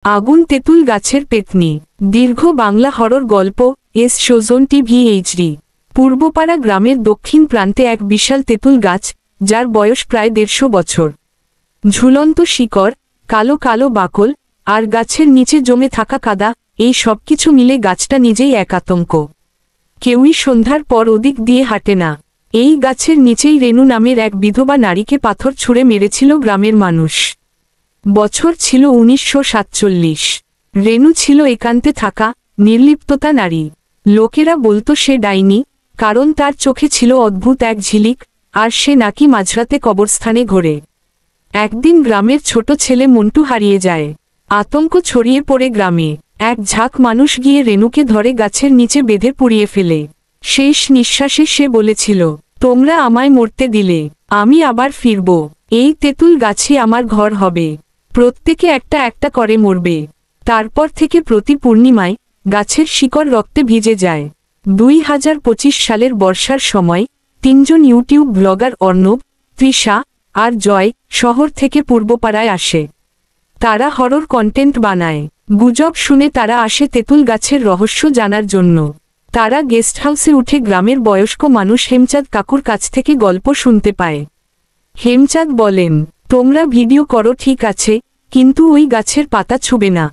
আগুন তেঁতুল গাছের পেতনি। দীর্ঘ বাংলা হরর গল্প। S Sojon TV HD. Purbapara গ্রামের দক্ষিণ প্রান্তে এক বিশাল তেঁতুল গাছ, যার বয়স প্রায় 150 বছর। ঝুলন্ত শিকড়, কালো কালো বাকল, আর গাছের নিচে জমে থাকা কাদা, এই সবকিছু মিলে গাছটা নিজেই এক আতঙ্ক। কেউই সন্ধ্যার পর ওদিক দিয়ে হাঁটে না। এই গাছের নিচেই রেনু নামের এক বিধবা নারীকে পাথর ছুঁড়ে মেরেছিল গ্রামের মানুষ। বছর ছিল 1947। রেনু ছিল একান্তে থাকা, নির্লিপ্ততা নারী। লোকেরা বলতো সে ডাইনি, কারণ তার চোখে ছিল অদ্ভুত এক ঝিলিক, আর সে নাকি মাঝরাতে কবরস্থানে ঘোরে। একদিন গ্রামের ছোট ছেলে মন্টু হারিয়ে যায়। আতঙ্ক ছড়িয়ে পড়ে গ্রামে। এক ঝাঁক মানুষ গিয়ে রেনুকে ধরে গাছের নিচে বেঁধে পুড়িয়ে ফেলে। শেষ নিঃশ্বাসে সে বলেছিল, তোমরা আমায় মরতে দিলে, আমি আবার ফিরব। এই তেঁতুল গাছই আমার ঘর হবে। প্রত্যেকে একটা একটা করে মরবে। তারপর থেকে প্রতি পূর্ণিমায় গাছের শিকড় রক্তে ভিজে যায়। 2025 সালের বর্ষার সময় 3জন ইউটিউব ব্লগার অর্ণব, তৃষা আর জয় শহর থেকে পূর্বপাড়ায় আসে। তারা হরর কন্টেন্ট বানায়। গুজব শুনে তারা আসে তেঁতুল গাছের রহস্য জানার জন্য। তারা গেস্ট হাউসে উঠে গ্রামের বয়স্ক মানুষ হেমচাঁদ কাকুর কাছ থেকে গল্প শুনতে পায়। হেমচাঁদ বলেন, তোমরা ভিডিও করো ঠিক আছে, কিন্তু ওই গাছের পাতা ছুবে না।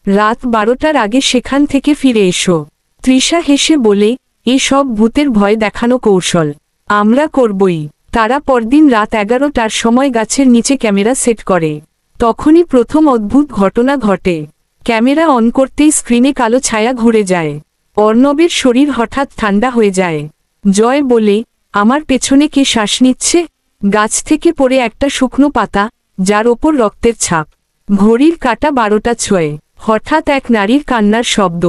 রাত 12টার আগে সেখান থেকে ফিরে এসো। তৃষা হেসে বলে, এ সব ভূতের ভয় দেখানো কৌশল, আমরা করবই। তারা পরদিন রাত 11টার সময় গাছের নিচে ক্যামেরা সেট করে। তখনই প্রথম অদ্ভুত ঘটনা ঘটে। ক্যামেরা অন করতেই স্ক্রিনে কালো ছায়া ঘুরে যায়। অর্ণবের শরীর হঠাৎ ঠান্ডা হয়ে যায়। জয় বলে, আমার পেছনে কে শ্বাস নিচ্ছে? গাছ থেকে পড়ে একটা শুকনো পাতা, যার ওপর রক্তের ছাপ। ঘড়ির কাঁটা 12টা ছয়। হঠাৎ এক নারীর কান্নার শব্দ।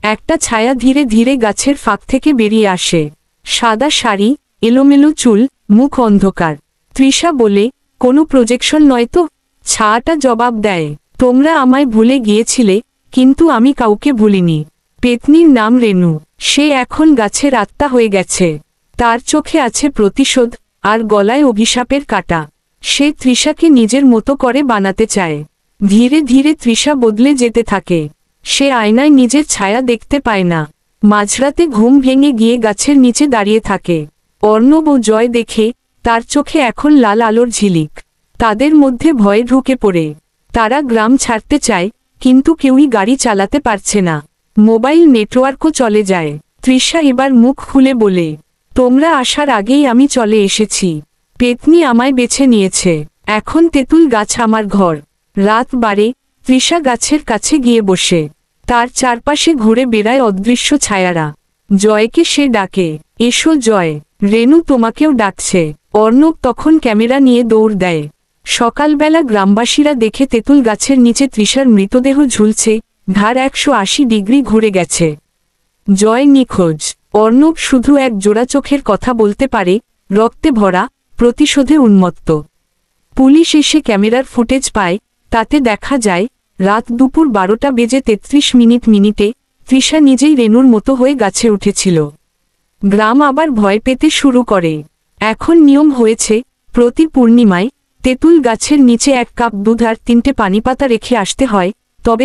একটা ছায়া ধীরে ধীরে গাছের ফাঁক থেকে বেরিয়ে আসে। সাদা শাড়ি, এলোমেলো চুল, মুখ অন্ধকার। তৃষা বলে, কোনো প্রজেকশন নয় তো? ছায়াটা জবাব দেয়, তোমরা আমায় ভুলে গিয়েছিলে, কিন্তু আমি কাউকে ভুলিনি। পেতনির নাম রেনু। সে এখন গাছের আত্মা হয়ে গেছে। তার চোখে আছে প্রতিশোধ, আর গলায় অভিশাপের কাঁটা। সে তৃষাকে নিজের মতো করে বানাতে চায়। ধীরে ধীরে তৃষা বদলে যেতে থাকে। সে আয়নায় নিজের ছায়া দেখতে পায় না। মাঝরাতে ঘুম ভেঙে গিয়ে গাছের নিচে দাঁড়িয়ে থাকে। অর্ণব ও জয় দেখে, তার চোখে এখন লাল আলোর ঝিলিক। তাদের মধ্যে ভয়ে ঢুকে পড়ে। তারা গ্রাম ছাড়তে চায়, কিন্তু কেউই গাড়ি চালাতে পারছে না। মোবাইল নেটওয়ার্কও চলে যায়। তৃষা এবার মুখ খুলে বলে, তোমরা আসার আগেই আমি চলে এসেছি। পেতনি আমায় বেছে নিয়েছে। এখন তেঁতুল গাছ আমার ঘর। রাত 12, তৃষা গাছের কাছে গিয়ে বসে। তার চারপাশে ঘুরে বেড়ায় অদৃশ্য ছায়ারা। জয়কে সে ডাকে, এসো জয়, রেনু তোমাকেও ডাকছে। অর্ণব তখন ক্যামেরা নিয়ে দৌড় দেয়। সকালবেলা গ্রামবাসীরা দেখে তেঁতুল গাছের নিচে তৃষার মৃতদেহ ঝুলছে, ঘাড় 180 ডিগ্রি ঘুরে গেছে। জয় নিখোঁজ। অর্ণব শুধু এক জোড়া চোখের কথা বলতে পারে, রক্তে ভরা, প্রতিশোধে উন্মত্ত। পুলিশ এসে ক্যামেরার ফুটেজ পায়। তাতে দেখা যায়, রাত দুপুর 12:33 তৃষা নিজেই রেনুর মতো হয়ে গাছে উঠেছিল। গ্রাম আবার ভয় পেতে শুরু করে। এখন নিয়ম হয়েছে, প্রতি পূর্ণিমায় তেঁতুল গাছের নিচে 1 কাপ দুধ আর 3টে পানিপাতা রেখে আসতে হয়,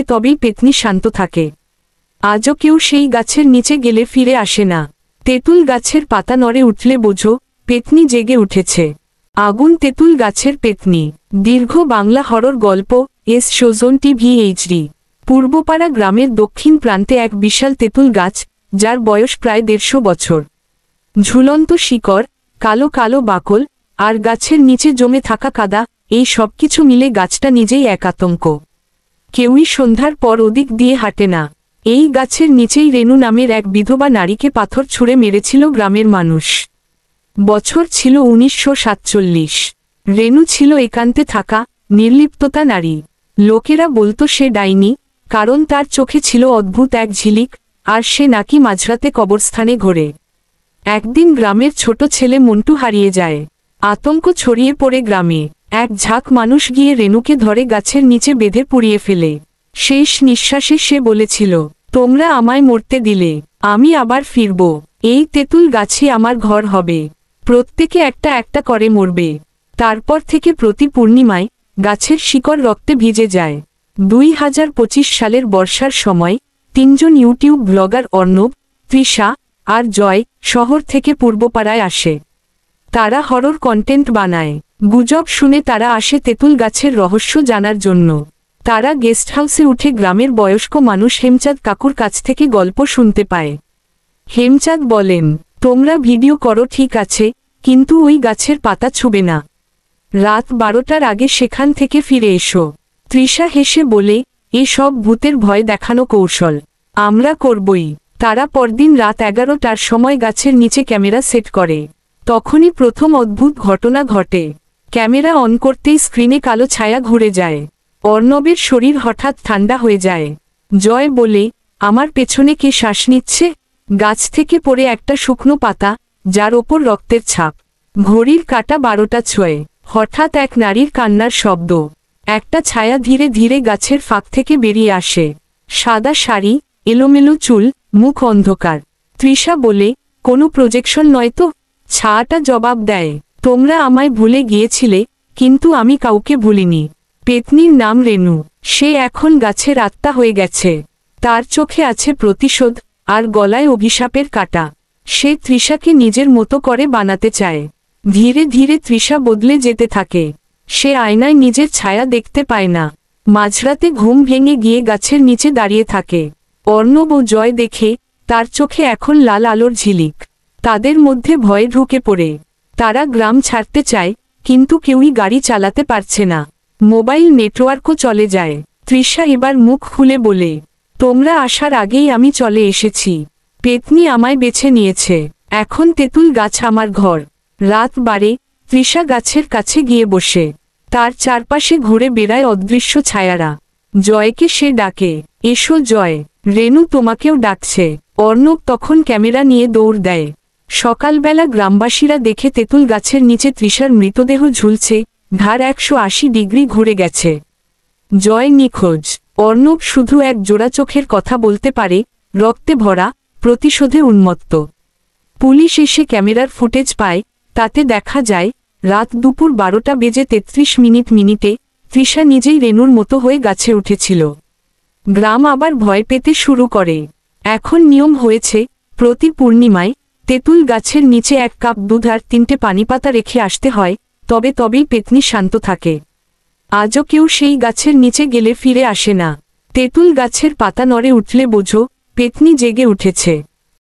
তবেই পেতনি শান্ত থাকে। আজও কেউ সেই গাছের নিচে গেলে ফিরে আসে না। তেঁতুল গাছের পাতা নড়ে উঠলে বোঝো, পেতনি জেগে উঠেছে। আগুন তেঁতুল গাছের পেতনি। দীর্ঘ বাংলা হরর গল্প। S Sojon TV HD. Purbapara গ্রামের দক্ষিণ প্রান্তে এক বিশাল তেঁতুল গাছ, যার বয়স প্রায় 150 বছর। ঝুলন্ত শিকড়, কালো কালো বাকল, আর গাছের নিচে জমে থাকা কাদা, এই সবকিছু মিলে গাছটা নিজেই এক আতঙ্ক। কেউই সন্ধ্যার পর ওদিক দিয়ে হাঁটে না। এই গাছের নিচেই রেনু নামের এক বিধবা নারীকে পাথর ছুঁড়ে মেরেছিল গ্রামের মানুষ। বছর ছিল 1947। রেনু ছিল একান্তে থাকা, নির্লিপ্ততা নারী। লোকেরা বলতো সে ডাইনি, কারণ তার চোখে ছিল অদ্ভুত এক ঝিলিক, আর সে নাকি মাঝরাতে কবরস্থানে ঘোরে। একদিন গ্রামের ছোট ছেলে মন্টু হারিয়ে যায়। আতঙ্ক ছড়িয়ে পড়ে গ্রামে। এক ঝাঁক মানুষ গিয়ে রেনুকে ধরে গাছের নিচে বেঁধে পুড়িয়ে ফেলে। শেষ নিঃশ্বাসে সে বলেছিল, তোমরা আমায় মরতে দিলে, আমি আবার ফিরব। এই তেঁতুল গাছই আমার ঘর হবে। প্রত্যেকে একটা একটা করে মরবে। তারপর থেকে প্রতি পূর্ণিমায় গাছের শিকড় রক্তে ভিজে যায়। 2025 সালের বর্ষার সময় 3 জন ইউটিউব ব্লগার অর্ণব, তৃষা আর জয় শহর থেকে পূর্বপাড়ায় আসে। তারা হরর কন্টেন্ট বানায়। গুজব শুনে তারা আসে তেঁতুল গাছের রহস্য জানার জন্য। তারা গেস্ট হাউসে উঠে গ্রামের বয়স্ক মানুষ হেমচাঁদ কাকুর কাছ থেকে গল্প শুনতে পায়। হেমচাঁদ বলেন, তোমরা ভিডিও করো ঠিক আছে, কিন্তু ওই গাছের পাতা ছুবে না। রাত 12টার আগে সেখান থেকে ফিরে এসো। তৃষা হেসে বলে, এসব ভূতের ভয় দেখানো কৌশল আমরা করবই। তারা পরদিন রাত 11টার সময় গাছের নিচে ক্যামেরা সেট করে। তখনই প্রথম অদ্ভুত ঘটনা ঘটে। ক্যামেরা অন করতেই স্ক্রিনে কালো ছায়া ঘুরে যায়। অর্ণবের শরীর হঠাৎ ঠান্ডা হয়ে যায়। জয় বলে, আমার পেছনে কে শ্বাস নিচ্ছে? গাছ থেকে পড়ে একটা শুকনো পাতা, যার ওপর রক্তের ছাপ। ঘড়ির কাঁটা 12টা ছয়। হঠাৎ এক নারীর কান্নার শব্দ। একটা ছায়া ধীরে ধীরে গাছের ফাঁক থেকে বেরিয়ে আসে। সাদা শাড়ি, এলোমেলো চুল, মুখ অন্ধকার। তৃষা বলে, কোনো প্রজেকশন নয় তো? ছায়াটা জবাব দেয়, তোমরা আমায় ভুলে গিয়েছিলে, কিন্তু আমি কাউকে ভুলিনি। পেতনির নাম রেনু। সে এখন গাছের আত্মা হয়ে গেছে। তার চোখে আছে প্রতিশোধ, আর গলায় অভিশাপের কাঁটা। সে তৃষাকে নিজের মতো করে বানাতে চায়। ধীরে ধীরে তৃষা বদলে যেতে থাকে। সে আয়নায় নিজের ছায়া দেখতে পায় না। মাঝরাতে ঘুম ভেঙে গিয়ে গাছের নিচে দাঁড়িয়ে থাকে। অর্ণব ও জয় দেখে, তার চোখে এখন লাল আলোর ঝিলিক। তাদের মধ্যে ভয়ে ঢুকে পড়ে। তারা গ্রাম ছাড়তে চায়, কিন্তু কেউই গাড়ি চালাতে পারছে না। মোবাইল নেটওয়ার্কও চলে যায়। তৃষা এবার মুখ খুলে বলে, তোমরা আসার আগেই আমি চলে এসেছি। পেতনি আমায় বেছে নিয়েছে। এখন তেঁতুল গাছ আমার ঘর। রাত 12, তৃষা গাছের কাছে গিয়ে বসে। তার চারপাশে ঘুরে বেড়ায় অদৃশ্য ছায়ারা। জয়কে সে ডাকে, এসো জয়, রেনু তোমাকেও ডাকছে। অর্ণব তখন ক্যামেরা নিয়ে দৌড় দেয়। সকালবেলা গ্রামবাসীরা দেখে তেঁতুল গাছের নিচে তৃষার মৃতদেহ ঝুলছে, ঘাড় 180 ডিগ্রি ঘুরে গেছে। জয় নিখোঁজ। অর্ণব শুধু এক জোড়া চোখের কথা বলতে পারে, রক্তে ভরা, প্রতিশোধে উন্মত্ত। পুলিশ এসে ক্যামেরার ফুটেজ পায়। তাতে দেখা যায়, রাত দুপুর 12:33 তৃষা নিজেই রেনুর মতো হয়ে গাছে উঠেছিল। গ্রাম আবার ভয় পেতে শুরু করে। এখন নিয়ম হয়েছে, প্রতি পূর্ণিমায় তেঁতুল গাছের নিচে 1 কাপ দুধ আর 3টে পানিপাতা রেখে আসতে হয়, তবেই পেতনি শান্ত থাকে। আজও কেউ সেই গাছের নিচে গেলে ফিরে আসে না। তেঁতুল গাছের পাতা নড়ে উঠলে বোঝো, পেতনি জেগে উঠেছে।